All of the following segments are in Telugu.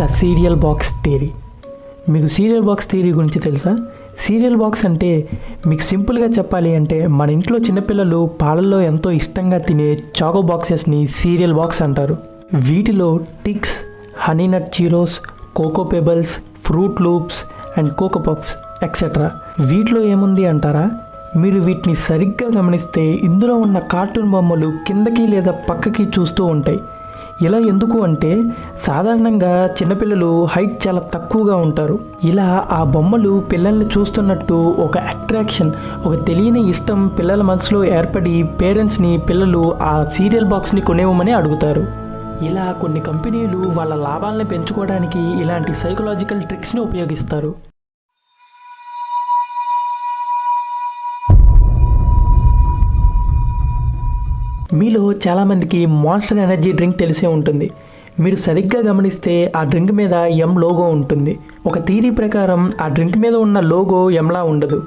The serial box theory. మీకు సీరియల్ బాక్స్ థియరీ గురించి తెలుసా? సీరియల్ బాక్స్ అంటే మీకు సింపుల్గా చెప్పాలి అంటే మన ఇంట్లో చిన్నపిల్లలు పాలల్లో ఎంతో ఇష్టంగా తినే చాకో బాక్సెస్ని సీరియల్ బాక్స్ అంటారు. వీటిలో Trix, honey nut Cheerios, cocoa pebbles, fruit loops and cocoa puffs etcetera. వీటిలో ఏముంది అంటారా? మీరు వీటిని సరిగ్గా గమనిస్తే ఇందులో ఉన్న కార్టూన్ బొమ్మలు కిందకి లేదా పక్కకి చూస్తూ ఉంటాయి. ఇలా ఎందుకు అంటే సాధారణంగా చిన్నపిల్లలు హైట్ చాలా తక్కువగా ఉంటారు. ఇలా ఆ బొమ్మలు పిల్లల్ని చూస్తున్నట్టు ఒక అట్రాక్షన్, ఒక తెలియని ఇష్టం పిల్లల మనసులో ఏర్పడి పేరెంట్స్ని పిల్లలు ఆ సీరియల్ బాక్స్ని కొనేవమని అడుగుతారు. ఇలా కొన్ని కంపెనీలు వాళ్ళ లాభాలను పెంచుకోవడానికి ఇలాంటి సైకలాజికల్ ట్రిక్స్ని ఉపయోగిస్తారు. మీలో చాలామందికి మాన్స్టర్ ఎనర్జీ డ్రింక్ తెలిసే ఉంటుంది. మీరు సరిగ్గా గమనిస్తే ఆ డ్రింక్ మీద ఎం లోగో ఉంటుంది. ఒక థియరీ ప్రకారం ఆ డ్రింక్ మీద ఉన్న లోగో ఎంలా ఉండదు.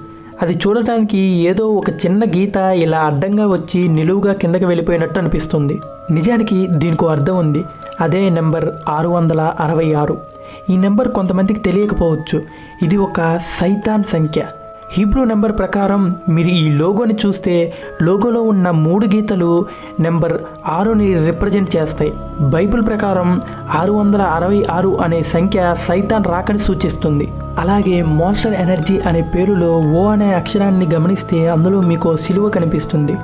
అది చూడటానికి ఏదో ఒక చిన్న గీత ఇలా అడ్డంగా వచ్చి నిలువుగా కిందకి వెళ్ళిపోయినట్టు అనిపిస్తుంది. నిజానికి దీనికి అర్థం ఉంది. అదే నెంబర్ 666. ఈ నెంబర్ కొంతమందికి తెలియకపోవచ్చు. ఇది ఒక సైతాన్ సంఖ్య. హీబ్రూ నెంబర్ ప్రకారం మీరు ఈ లోగోని చూస్తే లోగోలో ఉన్న 3 గీతలు నెంబర్ 6ని రిప్రజెంట్ చేస్తాయి. బైబిల్ ప్రకారం 666 అనే సంఖ్య సైతాన్ రాకని సూచిస్తుంది. అలాగే మాన్స్టర్ ఎనర్జీ అనే పేరులో ఓ అనే అక్షరాన్ని గమనిస్తే అందులో మీకు సిలువ కనిపిస్తుంది.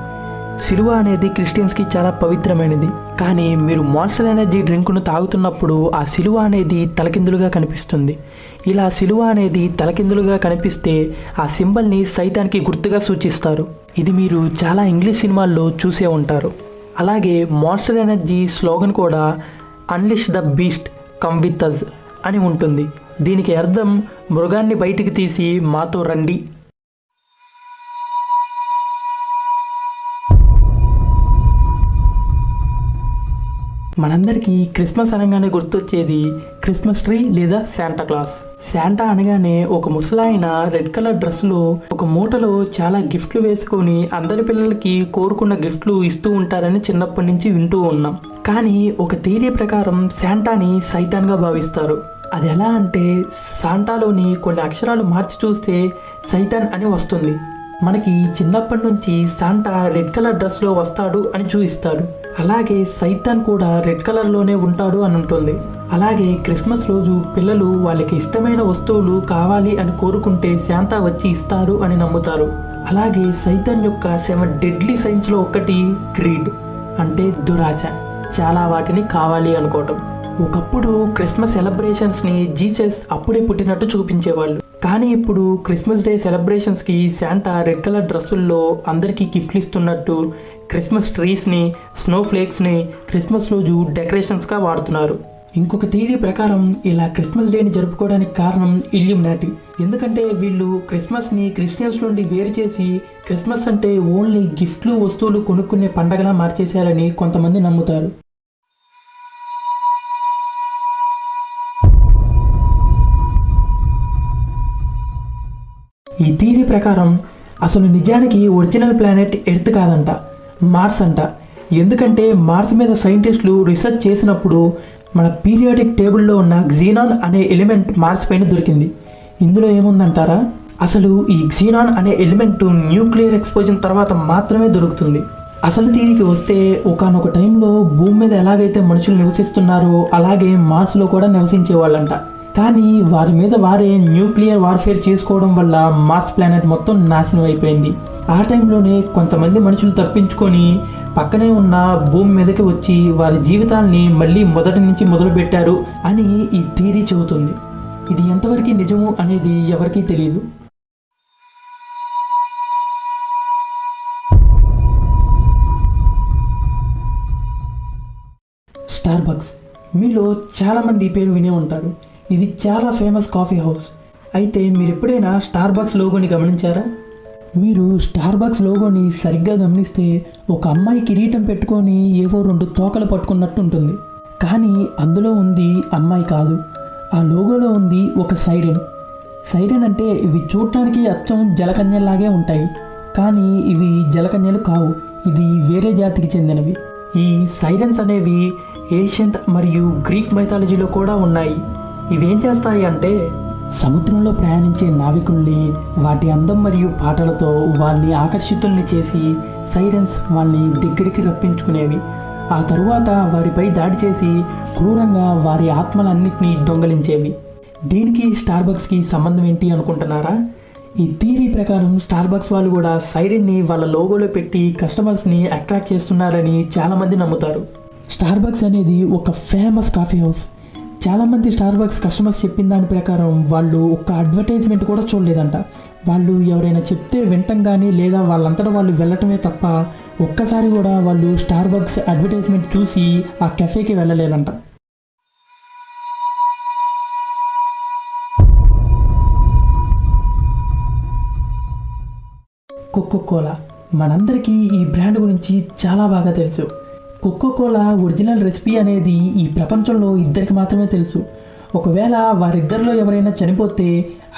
సిలువ అనేది క్రిస్టియన్స్కి చాలా పవిత్రమైనది. కానీ మీరు మాన్స్టర్ ఎనర్జీ డ్రింక్ను తాగుతున్నప్పుడు ఆ సిలువ అనేది తలకిందులుగా కనిపిస్తుంది. ఇలా సిలువ అనేది తలకిందులుగా కనిపిస్తే ఆ సింబల్ని సైతాన్కి గుర్తుగా సూచిస్తారు. ఇది మీరు చాలా ఇంగ్లీష్ సినిమాల్లో చూసే ఉంటారు. అలాగే మాన్స్టర్ ఎనర్జీ స్లోగన్ కూడా unleash the beast come with us అని ఉంటుంది. దీనికి అర్థం మృగాన్ని బయటికి తీసి మాతో రండి. మనందరికీ క్రిస్మస్ అనగానే గుర్తొచ్చేది క్రిస్మస్ ట్రీ లేదా శాంటా క్లాస్. శాంటా అనగానే ఒక ముసలాయన రెడ్ కలర్ డ్రెస్లో ఒక మూటలో చాలా గిఫ్ట్లు వేసుకొని అందరి పిల్లలకి కోరుకున్న గిఫ్ట్లు ఇస్తూ ఉంటారని చిన్నప్పటి నుంచి వింటూ ఉన్నాం. కానీ ఒక థియరీ ప్రకారం శాంటాని సైతాన్గా భావిస్తారు. అది ఎలా అంటే శాంటాలోని కొన్ని అక్షరాలు మార్చి చూస్తే సైతాన్ అని వస్తుంది. మనకి చిన్నప్పటి నుంచి శాంటా రెడ్ కలర్ డ్రెస్లో వస్తాడు అని చూపిస్తాడు. అలాగే సైతాన్ కూడా రెడ్ కలర్లోనే ఉంటాడు అని ఉంటుంది. అలాగే క్రిస్మస్ రోజు పిల్లలు వాళ్ళకి ఇష్టమైన వస్తువులు కావాలి అని కోరుకుంటే శాంటా వచ్చి ఇస్తారు అని నమ్ముతారు. అలాగే సైతాన్ యొక్క 7 డెడ్లీ సైన్స్లో ఒకటి గ్రీడ్ అంటే దురాశ, చాలా వాటిని కావాలి అనుకోవటం. ఒకప్పుడు క్రిస్మస్ సెలబ్రేషన్స్ని జీసస్ అప్పుడే పుట్టినట్టు చూపించేవాళ్ళు. కానీ ఇప్పుడు క్రిస్మస్ డే సెలబ్రేషన్స్కి శాంటా రెడ్ కలర్ డ్రెస్సుల్లో అందరికీ గిఫ్ట్లు ఇస్తున్నట్టు క్రిస్మస్ ట్రీస్ని, స్నో ఫ్లేక్స్ని క్రిస్మస్ రోజు డెకరేషన్స్గా వాడుతున్నారు. ఇంకొక థియరీ ప్రకారం ఇలా క్రిస్మస్ డేని జరుపుకోవడానికి కారణం ఇల్యూమినాటి. ఎందుకంటే వీళ్ళు క్రిస్మస్ని క్రిస్టియన్స్ నుండి వేరు చేసి క్రిస్మస్ అంటే ఓన్లీ గిఫ్ట్లు, వస్తువులు కొనుక్కునే పండగలా మార్చేశారని కొంతమంది నమ్ముతారు. ఈ థియరీ ప్రకారం అసలు నిజానికి ఒరిజినల్ ప్లానెట్ ఎర్త్ కాదంట, మార్స్ అంట. ఎందుకంటే మార్స్ మీద సైంటిస్టులు రీసెర్చ్ చేసినప్పుడు మన పీరియాడిక్ టేబుల్లో ఉన్న క్సీనాన్ అనే ఎలిమెంట్ మార్స్ పైన దొరికింది. ఇందులో ఏముందంటారా? అసలు ఈ క్సీనాన్ అనే ఎలిమెంట్ న్యూక్లియర్ ఎక్స్ప్లోజన్ తర్వాత మాత్రమే దొరుకుతుంది. అసలు థియరీకి వస్తే ఒకానొక టైంలో భూమి మీద ఎలాగైతే మనుషులు నివసిస్తున్నారో అలాగే మార్స్లో కూడా నివసించే వాళ్ళంట. కానీ వారి మీద వారే న్యూక్లియర్ వార్ఫేర్ చేసుకోవడం వల్ల మార్స్ ప్లానెట్ మొత్తం నాశనం అయిపోయింది. ఆ టైంలోనే కొంతమంది మనుషులు తప్పించుకొని పక్కనే ఉన్న భూమి మీదకి వచ్చి వారి జీవితాల్ని మళ్ళీ మొదటి నుంచి మొదలుపెట్టారు అని ఈ థియరీ చెబుతుంది. ఇది ఎంతవరకు నిజము అనేది ఎవరికీ తెలియదు. స్టార్బక్స్, మీలో చాలామంది ఈ పేరు వినే ఉంటారు. ఇది చాలా ఫేమస్ కాఫీ హౌస్. అయితే మీరు ఎప్పుడైనా స్టార్బక్స్ లోగోని గమనించారా? మీరు స్టార్బక్స్ లోగోని సరిగ్గా గమనిస్తే ఒక అమ్మాయి కిరీటం పెట్టుకొని ఏవో 2 తోకలు పట్టుకున్నట్టు ఉంటుంది. కానీ అందులో ఉంది అమ్మాయి కాదు. ఆ లోగోలో ఉంది ఒక సైరన్. సైరన్ అంటే ఇవి చూడటానికి అచ్చం జలకన్యలాగే ఉంటాయి. కానీ ఇవి జలకన్యలు కావు. ఇది వేరే జాతికి చెందినవి. ఈ సైరన్స్ అనేవి ఏషియంట్ మరియు గ్రీక్ మైథాలజీలో కూడా ఉన్నాయి. ఇవేం చేస్తాయి అంటే సముద్రంలో ప్రయాణించే నావికుల్ని వాటి అందం మరియు పాటలతో వాళ్ళని ఆకర్షితుల్ని చేసి సైరన్స్ వాళ్ళని దగ్గరికి రప్పించుకునేవి. ఆ తరువాత వారిపై దాడి చేసి క్రూరంగా వారి ఆత్మలన్నింటినీ దొంగలించేవి. దీనికి స్టార్బక్స్కి సంబంధం ఏంటి అనుకుంటున్నారా? ఈ థియరీ ప్రకారం స్టార్బక్స్ వాళ్ళు కూడా సైరన్ని వాళ్ళ లోగోలో పెట్టి కస్టమర్స్ని అట్రాక్ట్ చేస్తున్నారని చాలామంది నమ్ముతారు. స్టార్బక్స్ అనేది ఒక ఫేమస్ కాఫీ హౌస్. చాలామంది స్టార్బక్స్ కస్టమర్స్ చెప్పిన దాని ప్రకారం వాళ్ళు ఒక అడ్వర్టైజ్మెంట్ కూడా చూడలేదంట. వాళ్ళు ఎవరైనా చెప్తే వినటం కానీ లేదా వాళ్ళంతటా వాళ్ళు వెళ్ళటమే తప్ప ఒక్కసారి కూడా వాళ్ళు స్టార్బక్స్ అడ్వర్టైజ్మెంట్ చూసి ఆ కెఫేకి వెళ్ళలేదంట. కోకోకోలా మనందరికీ ఈ బ్రాండ్ గురించి చాలా బాగా తెలుసు. కోకోకోలా ఒరిజినల్ రెసిపీ అనేది ఈ ప్రపంచంలో ఇద్దరికి మాత్రమే తెలుసు. ఒకవేళ వారిద్దరిలో ఎవరైనా చనిపోతే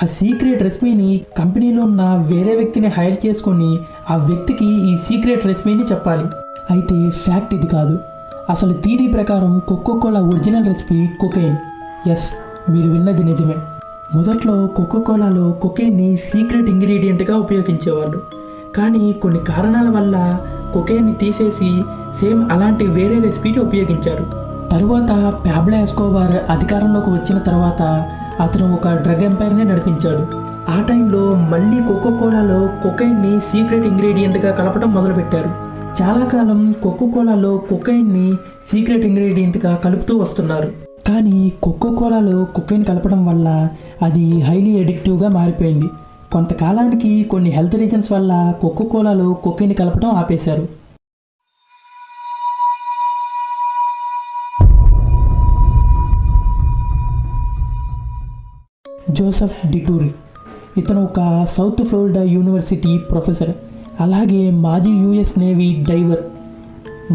ఆ సీక్రెట్ రెసిపీని కంపెనీలో ఉన్న వేరే వ్యక్తిని హైర్ చేసుకొని ఆ వ్యక్తికి ఈ సీక్రెట్ రెసిపీని చెప్పాలి. అయితే ఫ్యాక్ట్ ఇది కాదు. అసలు థియరీ ప్రకారం Coca Cola original recipe cocaine. Yes, మీరు విన్నది నిజమే. మొదట్లో కోకోకోలాలో కొకైన్ని సీక్రెట్ ఇంగ్రీడియంట్గా ఉపయోగించేవాళ్ళు. కానీ కొన్ని కారణాల వల్ల కొకైన్ని తీసేసి సేమ్ అలాంటి వేరే రెసిపీని ఉపయోగించారు. తరువాత పాబ్లో ఎస్కోబార్ అధికారంలోకి వచ్చిన తర్వాత అతను ఒక డ్రగ్ ఎంపైర్ని నడిపించాడు. ఆ టైంలో మళ్ళీ కోకోకోలాలో కొకైన్ని సీక్రెట్ ఇంగ్రీడియంట్గా కలపడం మొదలుపెట్టారు. చాలా కాలం కోకోకోలాలో కొకైన్ని సీక్రెట్ ఇంగ్రీడియంట్గా కలుపుతూ వస్తున్నారు. కానీ కోకోకోలాలో కొకైన్ కలపడం వల్ల అది హైలీ అడిక్టివ్గా మారిపోయింది. కొంతకాలానికి కొన్ని హెల్త్ రీజన్స్ వల్ల కోకోకోలాలో కొకైన్ కలపడం ఆపేశారు. జోసెఫ్ డిటూరీ ఇతను ఒక సౌత్ ఫ్లోరిడా యూనివర్సిటీ ప్రొఫెసర్, అలాగే మాజీ యుఎస్ నేవీ డైవర్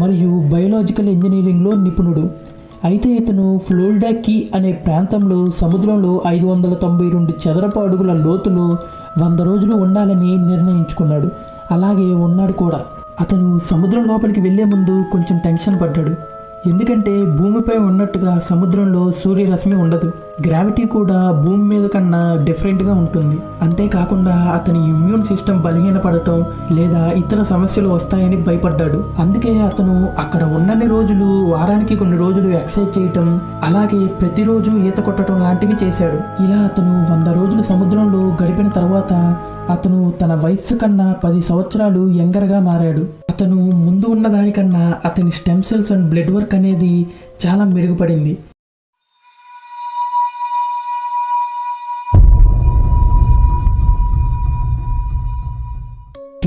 మరియు బయోలాజికల్ ఇంజనీరింగ్లో నిపుణుడు. అయితే ఇతను ఫ్లోరిడా కీ అనే ప్రాంతంలో సముద్రంలో 592 చదరపు అడుగుల లోతులో 100 రోజులు ఉండాలని నిర్ణయించుకున్నాడు. అలాగే ఉన్నాడు కూడా. అతను సముద్రం లోపలికి వెళ్లే ముందు కొంచెం టెన్షన్ పడ్డాడు. ఎందుకంటే భూమిపై ఉన్నట్టుగా సముద్రంలో సూర్యరశ్మి ఉండదు. గ్రావిటీ కూడా భూమి మీద కన్నా డిఫరెంట్గా ఉంటుంది. అంతేకాకుండా అతని ఇమ్యూన్ సిస్టమ్ బలహీనపడటం లేదా ఇతర సమస్యలు వస్తాయని భయపడ్డాడు. అందుకే అతను అక్కడ ఉన్నన్ని రోజులు వారానికి కొన్ని రోజులు ఎక్సర్సైజ్ చేయటం, అలాగే ప్రతిరోజు ఈత కొట్టడం లాంటివి చేశాడు. ఇలా అతను 100 రోజులు సముద్రంలో గడిపిన తర్వాత అతను తన వయస్సు కన్నా 10 సంవత్సరాలు యంగర్గా మారాడు. అతను ముందు ఉన్న దానికన్నా అతని stem cells and blood work అనేది చాలా మెరుగుపడింది.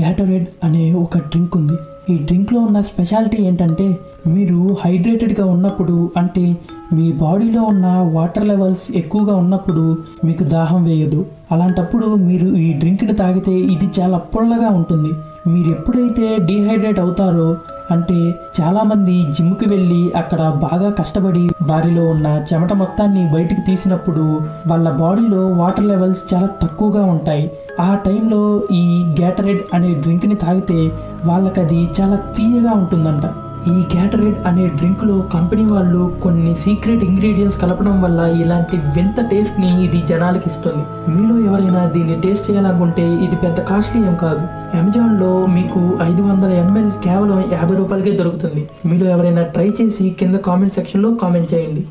గ్యాటరేడ్ అనే ఒక డ్రింక్ ఉంది. ఈ డ్రింక్లో ఉన్న స్పెషాలిటీ ఏంటంటే మీరు హైడ్రేటెడ్గా ఉన్నప్పుడు, అంటే మీ బాడీలో ఉన్న వాటర్ లెవెల్స్ ఎక్కువగా ఉన్నప్పుడు మీకు దాహం వేయదు. అలాంటప్పుడు మీరు ఈ డ్రింక్ని తాగితే ఇది చాలా పుల్లగా ఉంటుంది. మీరు ఎప్పుడైతే డీహైడ్రేట్ అవుతారో, అంటే చాలామంది జిమ్కి వెళ్ళి అక్కడ బాగా కష్టపడి వారిలో ఉన్న చెమట మొత్తాన్ని బయటికి తీసినప్పుడు వాళ్ళ బాడీలో వాటర్ లెవెల్స్ చాలా తక్కువగా ఉంటాయి. ఆ టైంలో ఈ గ్యాటరేడ్ అనే డ్రింక్ని తాగితే వాళ్ళకది చాలా తీయగా ఉంటుందంట. ఈ గ్యాటరేడ్ అనే డ్రింక్లో కంపెనీ వాళ్ళు కొన్ని సీక్రెట్ ఇంగ్రీడియంట్స్ కలపడం వల్ల ఇలాంటి వింత టేస్ట్ని ఇది జనాలకి ఇస్తుంది. మీలో ఎవరైనా దీన్ని టేస్ట్ చేయాలనుకుంటే ఇది పెద్ద కాస్ట్లీ ఏం కాదు. అమెజాన్లో మీకు 500 ml కేవలం 50 రూపాయలకే దొరుకుతుంది. మీలో ఎవరైనా ట్రై చేసి కింద కామెంట్ సెక్షన్లో కామెంట్ చేయండి.